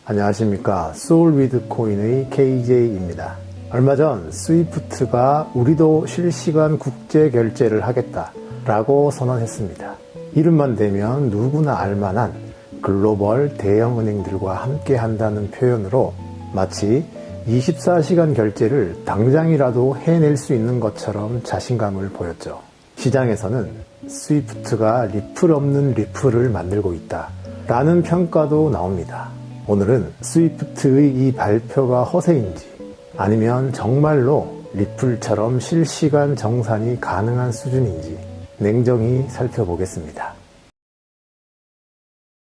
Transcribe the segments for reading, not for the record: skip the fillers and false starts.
안녕하십니까. 소울위드코인의 KJ입니다. 얼마 전 스위프트가 우리도 실시간 국제 결제를 하겠다라고 선언했습니다. 이름만 대면 누구나 알만한 글로벌 대형 은행들과 함께 한다는 표현으로 마치 24시간 결제를 당장이라도 해낼 수 있는 것처럼 자신감을 보였죠. 시장에서는 스위프트가 리플 없는 리플을 만들고 있다 라는 평가도 나옵니다. 오늘은 스위프트의 이 발표가 허세인지 아니면 정말로 리플처럼 실시간 정산이 가능한 수준인지 냉정히 살펴보겠습니다.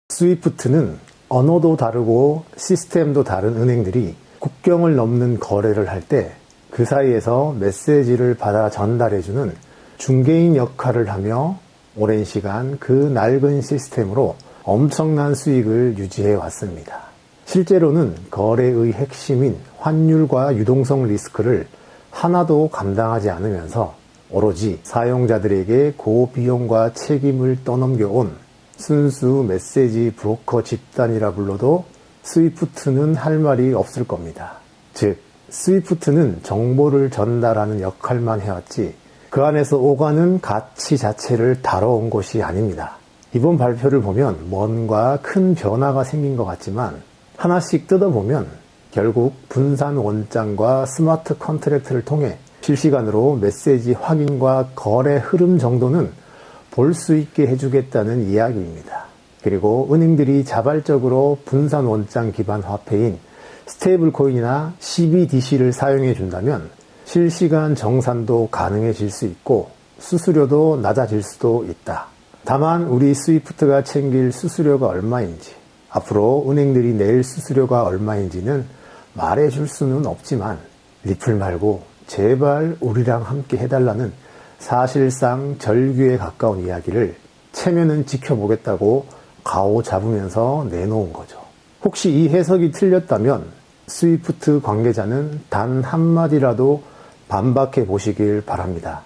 스위프트는 언어도 다르고 시스템도 다른 은행들이 국경을 넘는 거래를 할 때 그 사이에서 메시지를 받아 전달해주는 중개인 역할을 하며 오랜 시간 그 낡은 시스템으로 엄청난 수익을 유지해 왔습니다. 실제로는 거래의 핵심인 환율과 유동성 리스크를 하나도 감당하지 않으면서 오로지 사용자들에게 고비용과 책임을 떠넘겨온 순수 메시지 브로커 집단이라 불러도 스위프트는 할 말이 없을 겁니다. 즉, 스위프트는 정보를 전달하는 역할만 해왔지 그 안에서 오가는 가치 자체를 다뤄온 것이 아닙니다. 이번 발표를 보면 뭔가 큰 변화가 생긴 것 같지만 하나씩 뜯어보면 결국 분산 원장과 스마트 컨트랙트를 통해 실시간으로 메시지 확인과 거래 흐름 정도는 볼 수 있게 해주겠다는 이야기입니다. 그리고 은행들이 자발적으로 분산 원장 기반 화폐인 스테이블 코인이나 CBDC를 사용해 준다면 실시간 정산도 가능해질 수 있고 수수료도 낮아질 수도 있다. 다만 우리 스위프트가 챙길 수수료가 얼마인지, 앞으로 은행들이 낼 수수료가 얼마인지는 말해줄 수는 없지만 리플 말고 제발 우리랑 함께 해달라는 사실상 절규에 가까운 이야기를 체면은 지켜보겠다고 가오 잡으면서 내놓은 거죠. 혹시 이 해석이 틀렸다면 스위프트 관계자는 단 한마디라도 반박해 보시길 바랍니다.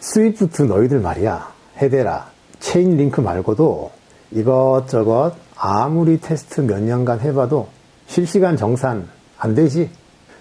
스위프트 너희들 말이야, 해대라, 체인 링크 말고도 이것저것 아무리 테스트 몇 년간 해봐도 실시간 정산 안 되지?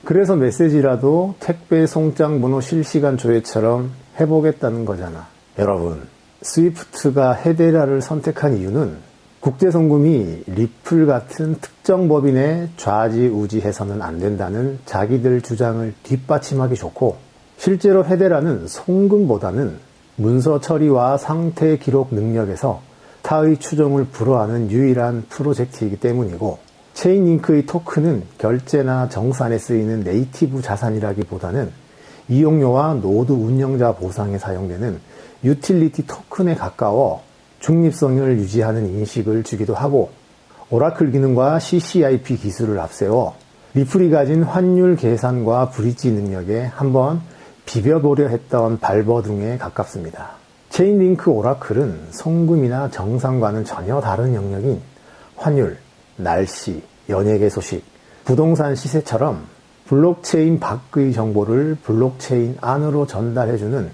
그래서 메시지라도 택배 송장 번호 실시간 조회처럼 해보겠다는 거잖아. 여러분, 스위프트가 헤데라를 선택한 이유는 국제송금이 리플 같은 특정 법인에 좌지우지해서는 안 된다는 자기들 주장을 뒷받침하기 좋고, 실제로 헤데라는 송금보다는 문서 처리와 상태 기록 능력에서 타의 추종을 불허하는 유일한 프로젝트이기 때문이고, 체인링크의 토큰은 결제나 정산에 쓰이는 네이티브 자산이라기보다는 이용료와 노드 운영자 보상에 사용되는 유틸리티 토큰에 가까워 중립성을 유지하는 인식을 주기도 하고, 오라클 기능과 CCIP 기술을 앞세워 리플이 가진 환율 계산과 브릿지 능력에 한번 비벼보려 했던 발버둥에 가깝습니다. 체인링크 오라클은 송금이나 정산과는 전혀 다른 영역인 환율, 날씨, 연예계 소식, 부동산 시세처럼 블록체인 밖의 정보를 블록체인 안으로 전달해주는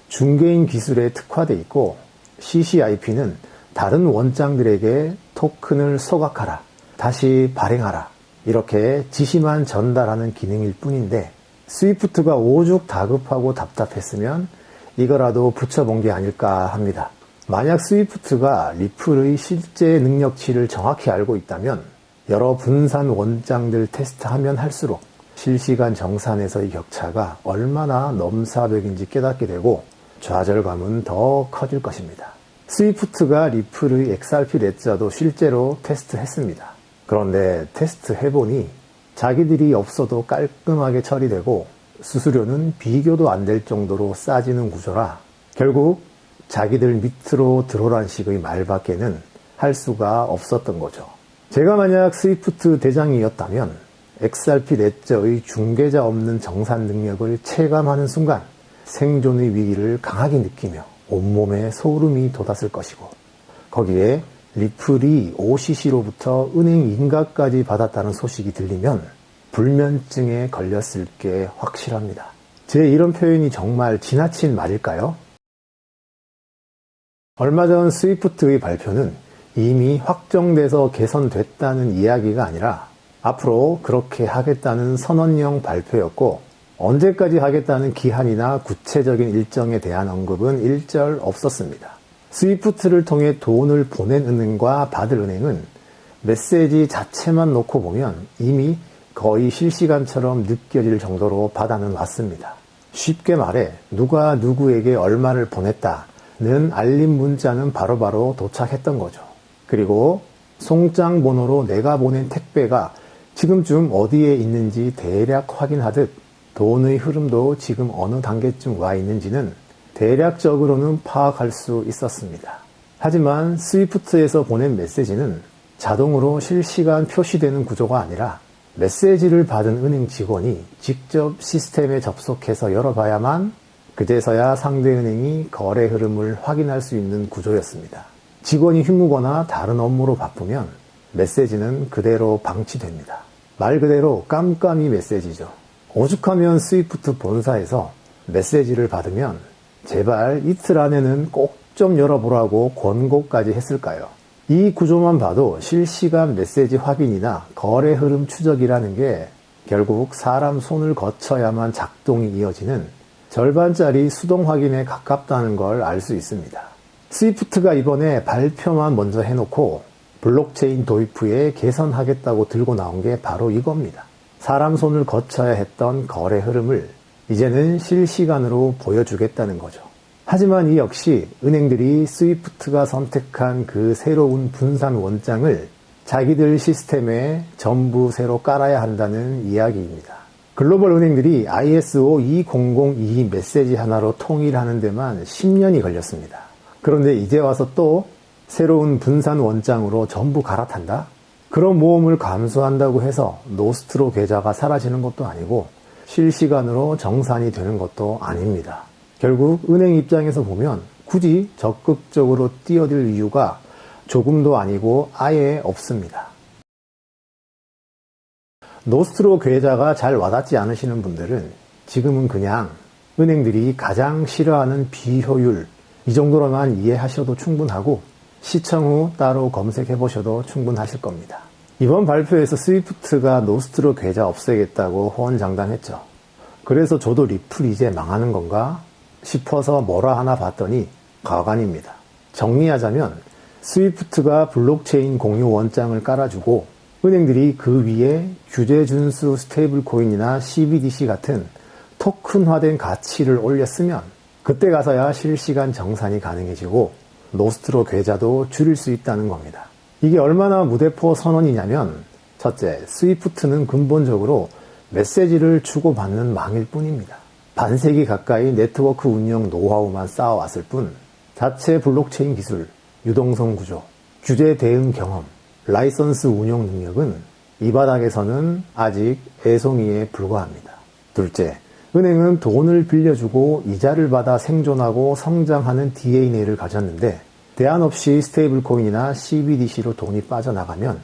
중개인 기술에 특화되어 있고, CCIP는 다른 원장들에게 토큰을 소각하라, 다시 발행하라, 이렇게 지시만 전달하는 기능일 뿐인데, 스위프트가 오죽 다급하고 답답했으면 이거라도 붙여본 게 아닐까 합니다. 만약 스위프트가 리플의 실제 능력치를 정확히 알고 있다면 여러 분산 원장들 테스트하면 할수록 실시간 정산에서의 격차가 얼마나 넘사벽인지 깨닫게 되고 좌절감은 더 커질 것입니다. 스위프트가 리플의 XRP 레저도 실제로 테스트했습니다. 그런데 테스트해보니 자기들이 없어도 깔끔하게 처리되고 수수료는 비교도 안 될 정도로 싸지는 구조라 결국 자기들 밑으로 들어란 식의 말밖에는 할 수가 없었던 거죠. 제가 만약 스위프트 대장이었다면 XRP 레저의 중개자 없는 정산 능력을 체감하는 순간 생존의 위기를 강하게 느끼며 온몸에 소름이 돋았을 것이고, 거기에 리플이 OCC로부터 은행 인가까지 받았다는 소식이 들리면 불면증에 걸렸을 게 확실합니다. 제 이런 표현이 정말 지나친 말일까요? 얼마 전 스위프트의 발표는 이미 확정돼서 개선됐다는 이야기가 아니라 앞으로 그렇게 하겠다는 선언형 발표였고 언제까지 하겠다는 기한이나 구체적인 일정에 대한 언급은 일절 없었습니다. 스위프트를 통해 돈을 보낸 은행과 받을 은행은 메시지 자체만 놓고 보면 이미 거의 실시간처럼 느껴질 정도로 받아는 왔습니다. 쉽게 말해 누가 누구에게 얼마를 보냈다는 알림 문자는 바로바로 도착했던 거죠. 그리고 송장 번호로 내가 보낸 택배가 지금쯤 어디에 있는지 대략 확인하듯 돈의 흐름도 지금 어느 단계쯤 와 있는지는 대략적으로는 파악할 수 있었습니다. 하지만 스위프트에서 보낸 메시지는 자동으로 실시간 표시되는 구조가 아니라 메시지를 받은 은행 직원이 직접 시스템에 접속해서 열어봐야만 그제서야 상대 은행이 거래 흐름을 확인할 수 있는 구조였습니다. 직원이 휴무거나 다른 업무로 바쁘면 메시지는 그대로 방치됩니다. 말 그대로 깜깜이 메시지죠. 오죽하면 스위프트 본사에서 메시지를 받으면 제발 이틀 안에는 꼭 좀 열어보라고 권고까지 했을까요? 이 구조만 봐도 실시간 메시지 확인이나 거래 흐름 추적이라는 게 결국 사람 손을 거쳐야만 작동이 이어지는 절반짜리 수동 확인에 가깝다는 걸 알 수 있습니다. 스위프트가 이번에 발표만 먼저 해놓고 블록체인 도입 후에 개선하겠다고 들고 나온 게 바로 이겁니다. 사람 손을 거쳐야 했던 거래 흐름을 이제는 실시간으로 보여주겠다는 거죠. 하지만 이 역시 은행들이 스위프트가 선택한 그 새로운 분산 원장을 자기들 시스템에 전부 새로 깔아야 한다는 이야기입니다. 글로벌 은행들이 ISO 20022 메시지 하나로 통일하는 데만 10년이 걸렸습니다. 그런데 이제 와서 또 새로운 분산 원장으로 전부 갈아탄다? 그런 모험을 감수한다고 해서 노스트로 계좌가 사라지는 것도 아니고 실시간으로 정산이 되는 것도 아닙니다. 결국 은행 입장에서 보면 굳이 적극적으로 뛰어들 이유가 조금도 아니고 아예 없습니다. 노스트로 계좌가 잘 와닿지 않으시는 분들은 지금은 그냥 은행들이 가장 싫어하는 비효율 이 정도로만 이해하셔도 충분하고 시청 후 따로 검색해 보셔도 충분하실 겁니다. 이번 발표에서 스위프트가 노스트로 계좌 없애겠다고 호언장담했죠. 그래서 저도 리플 이제 망하는 건가 싶어서 뭐라 하나 봤더니 가관입니다. 정리하자면 스위프트가 블록체인 공유 원장을 깔아주고 은행들이 그 위에 규제 준수 스테이블 코인이나 CBDC 같은 토큰화된 가치를 올렸으면 그때 가서야 실시간 정산이 가능해지고 노스트로 계좌도 줄일 수 있다는 겁니다. 이게 얼마나 무대포 선언이냐면 첫째, 스위프트는 근본적으로 메시지를 주고받는 망일 뿐입니다. 반세기 가까이 네트워크 운영 노하우만 쌓아왔을 뿐 자체 블록체인 기술, 유동성 구조, 규제 대응 경험, 라이선스 운용 능력은 이 바닥에서는 아직 애송이에 불과합니다. 둘째, 은행은 돈을 빌려주고 이자를 받아 생존하고 성장하는 DNA를 가졌는데 대안 없이 스테이블 코인이나 CBDC로 돈이 빠져나가면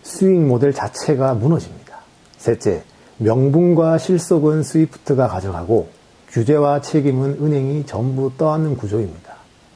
수익 모델 자체가 무너집니다. 셋째, 명분과 실속은 스위프트가 가져가고 규제와 책임은 은행이 전부 떠안는 구조입니다.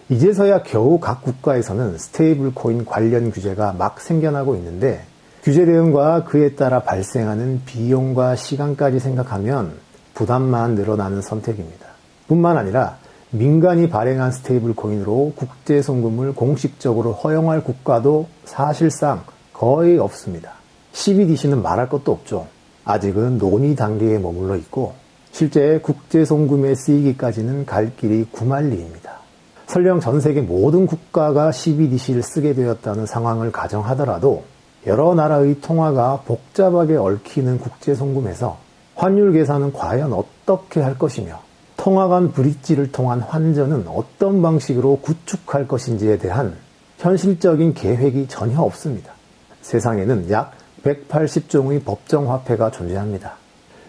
이제서야 겨우 각 국가에서는 스테이블 코인 관련 규제가 막 생겨나고 있는데 규제 대응과 그에 따라 발생하는 비용과 시간까지 생각하면 부담만 늘어나는 선택입니다. 뿐만 아니라 민간이 발행한 스테이블 코인으로 국제 송금을 공식적으로 허용할 국가도 사실상 거의 없습니다. CBDC는 말할 것도 없죠. 아직은 논의 단계에 머물러 있고 실제 국제 송금에 쓰이기까지는 갈 길이 구만리입니다. 설령 전 세계 모든 국가가 CBDC를 쓰게 되었다는 상황을 가정하더라도 여러 나라의 통화가 복잡하게 얽히는 국제 송금에서 환율 계산은 과연 어떻게 할 것이며 통화 간 브릿지를 통한 환전은 어떤 방식으로 구축할 것인지에 대한 현실적인 계획이 전혀 없습니다. 세상에는 약 180종의 법정 화폐가 존재합니다.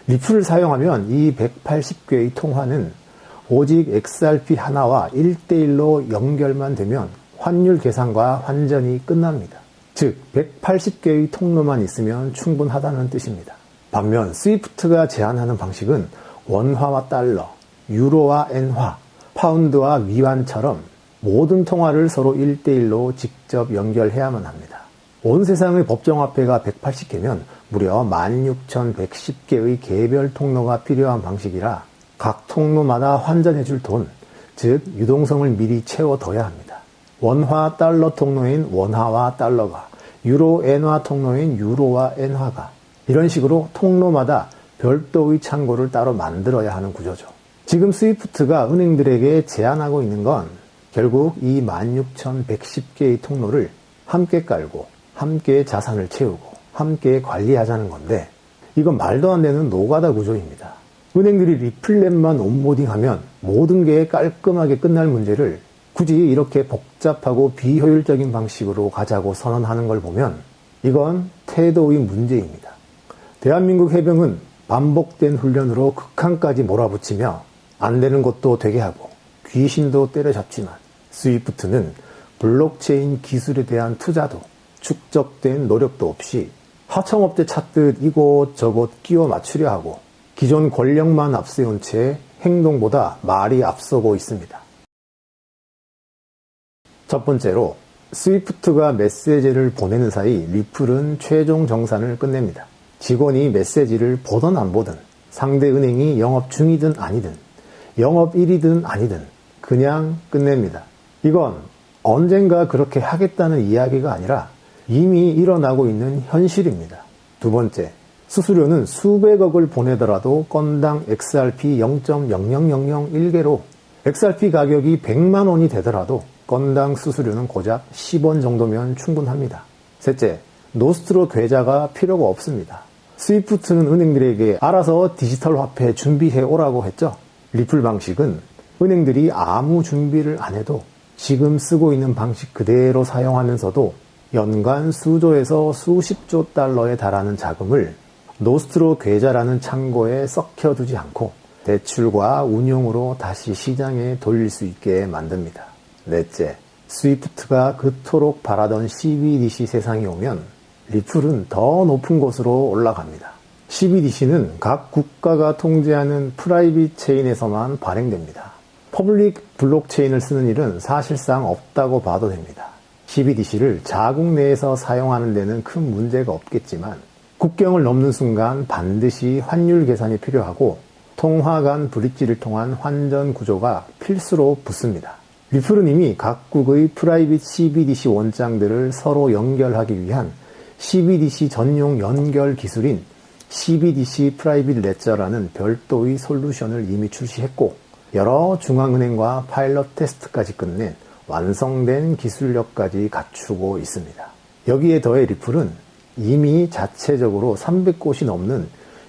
리플을 사용하면 이 180개의 통화는 오직 XRP 하나와 1대1로 연결만 되면 환율 계산과 환전이 끝납니다. 즉 180개의 통로만 있으면 충분하다는 뜻입니다. 반면 스위프트가 제안하는 방식은 원화와 달러, 유로와 엔화, 파운드와 위안처럼 모든 통화를 서로 1대1로 직접 연결해야만 합니다. 온 세상의 법정화폐가 180개면 무려 16,110개의 개별 통로가 필요한 방식이라 각 통로마다 환전해줄 돈, 즉 유동성을 미리 채워둬야 합니다. 원화 달러 통로인 원화와 달러가, 유로 엔화 통로인 유로와 엔화가, 이런 식으로 통로마다 별도의 창고를 따로 만들어야 하는 구조죠. 지금 스위프트가 은행들에게 제안하고 있는 건 결국 이 16,110개의 통로를 함께 깔고 함께 자산을 채우고 함께 관리하자는 건데, 이건 말도 안 되는 노가다 구조입니다. 은행들이 리플렛만 온보딩하면 모든 게 깔끔하게 끝날 문제를 굳이 이렇게 복잡하고 비효율적인 방식으로 가자고 선언하는 걸 보면 이건 태도의 문제입니다. 대한민국 해병은 반복된 훈련으로 극한까지 몰아붙이며 안 되는 것도 되게 하고 귀신도 때려잡지만, 스위프트는 블록체인 기술에 대한 투자도 축적된 노력도 없이 하청업체 찾듯 이곳저곳 끼워 맞추려 하고 기존 권력만 앞세운 채 행동보다 말이 앞서고 있습니다. 첫 번째로, 스위프트가 메시지를 보내는 사이 리플은 최종 정산을 끝냅니다. 직원이 메시지를 보든 안 보든, 상대 은행이 영업 중이든 아니든, 영업일이든 아니든 그냥 끝냅니다. 이건 언젠가 그렇게 하겠다는 이야기가 아니라 이미 일어나고 있는 현실입니다. 두 번째, 수수료는 수백억을 보내더라도 건당 XRP 0.00001개로 XRP 가격이 100만 원이 되더라도 건당 수수료는 고작 10원 정도면 충분합니다. 셋째, 노스트로 계좌가 필요가 없습니다. 스위프트는 은행들에게 알아서 디지털 화폐 준비해 오라고 했죠. 리플 방식은 은행들이 아무 준비를 안 해도 지금 쓰고 있는 방식 그대로 사용하면서도 연간 수조에서 수십조 달러에 달하는 자금을 노스트로 계좌라는 창고에 썩혀두지 않고 대출과 운용으로 다시 시장에 돌릴 수 있게 만듭니다. 넷째, 스위프트가 그토록 바라던 CBDC 세상이 오면 리플은 더 높은 곳으로 올라갑니다. CBDC는 각 국가가 통제하는 프라이빗 체인에서만 발행됩니다. 퍼블릭 블록체인을 쓰는 일은 사실상 없다고 봐도 됩니다. CBDC를 자국 내에서 사용하는 데는 큰 문제가 없겠지만 국경을 넘는 순간 반드시 환율 계산이 필요하고 통화 간 브릿지를 통한 환전 구조가 필수로 붙습니다. 리플은 이미 각국의 프라이빗 CBDC 원장들을 서로 연결하기 위한 CBDC 전용 연결 기술인 CBDC 프라이빗 레저라는 별도의 솔루션을 이미 출시했고 여러 중앙은행과 파일럿 테스트까지 끝낸 완성된 기술력까지 갖추고 있습니다. 여기에 더해 리플은 이미 자체적으로 300곳이 넘는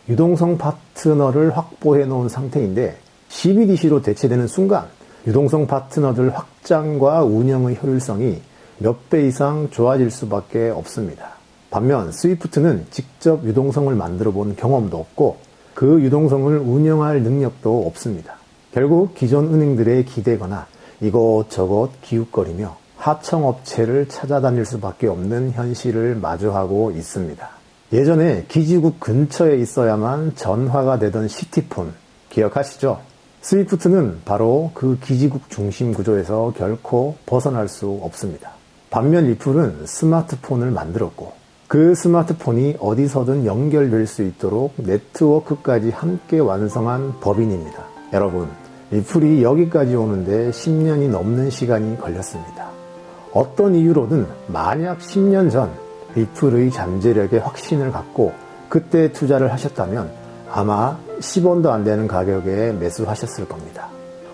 유동성 파트너를 확보해 놓은 상태인데 CBDC로 대체되는 순간 유동성 파트너들 확장과 운영의 효율성이 몇 배 이상 좋아질 수밖에 없습니다. 반면 스위프트는 직접 유동성을 만들어 본 경험도 없고 그 유동성을 운영할 능력도 없습니다. 결국 기존 은행들에 기대거나 이곳저곳 기웃거리며 하청업체를 찾아다닐 수밖에 없는 현실을 마주하고 있습니다. 예전에 기지국 근처에 있어야만 전화가 되던 시티폰 기억하시죠? 스위프트는 바로 그 기지국 중심 구조에서 결코 벗어날 수 없습니다. 반면 리플은 스마트폰을 만들었고 그 스마트폰이 어디서든 연결될 수 있도록 네트워크까지 함께 완성한 법인입니다. 여러분, 리플이 여기까지 오는데 10년이 넘는 시간이 걸렸습니다. 어떤 이유로든 만약 10년 전 리플의 잠재력에 확신을 갖고 그때 투자를 하셨다면 아마 10원도 안 되는 가격에 매수하셨을 겁니다.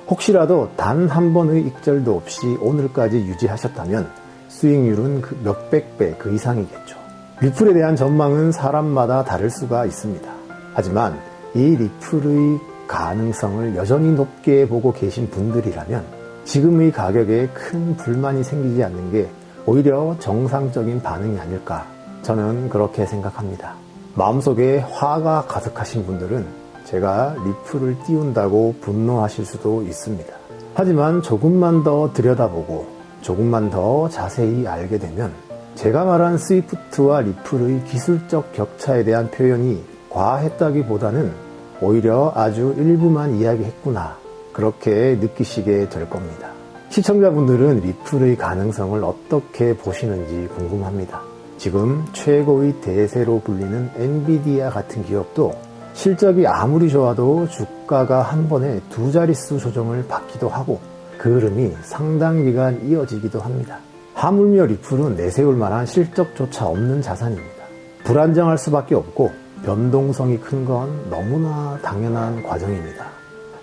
혹시라도 단 한 번의 익절도 없이 오늘까지 유지하셨다면 수익률은 몇백 배 그 이상이겠죠. 리플에 대한 전망은 사람마다 다를 수가 있습니다. 하지만 이 리플의 가능성을 여전히 높게 보고 계신 분들이라면 지금의 가격에 큰 불만이 생기지 않는 게 오히려 정상적인 반응이 아닐까, 저는 그렇게 생각합니다. 마음속에 화가 가득하신 분들은 제가 리플을 띄운다고 분노하실 수도 있습니다. 하지만 조금만 더 들여다보고 조금만 더 자세히 알게 되면 제가 말한 스위프트와 리플의 기술적 격차에 대한 표현이 과했다기보다는 오히려 아주 일부만 이야기했구나, 그렇게 느끼시게 될 겁니다. 시청자분들은 리플의 가능성을 어떻게 보시는지 궁금합니다. 지금 최고의 대세로 불리는 엔비디아 같은 기업도 실적이 아무리 좋아도 주가가 한 번에 두 자릿수 조정을 받기도 하고 그 흐름이 상당 기간 이어지기도 합니다. 하물며 리플은 내세울 만한 실적조차 없는 자산입니다. 불안정할 수밖에 없고 변동성이 큰 건 너무나 당연한 과정입니다.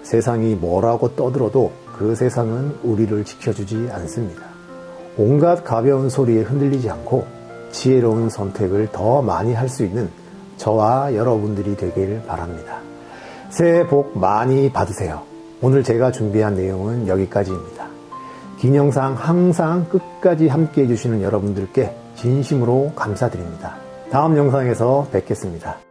세상이 뭐라고 떠들어도 그 세상은 우리를 지켜주지 않습니다. 온갖 가벼운 소리에 흔들리지 않고 지혜로운 선택을 더 많이 할 수 있는 저와 여러분들이 되길 바랍니다. 새해 복 많이 받으세요. 오늘 제가 준비한 내용은 여기까지입니다. 긴 영상 항상 끝까지 함께 해주시는 여러분들께 진심으로 감사드립니다. 다음 영상에서 뵙겠습니다.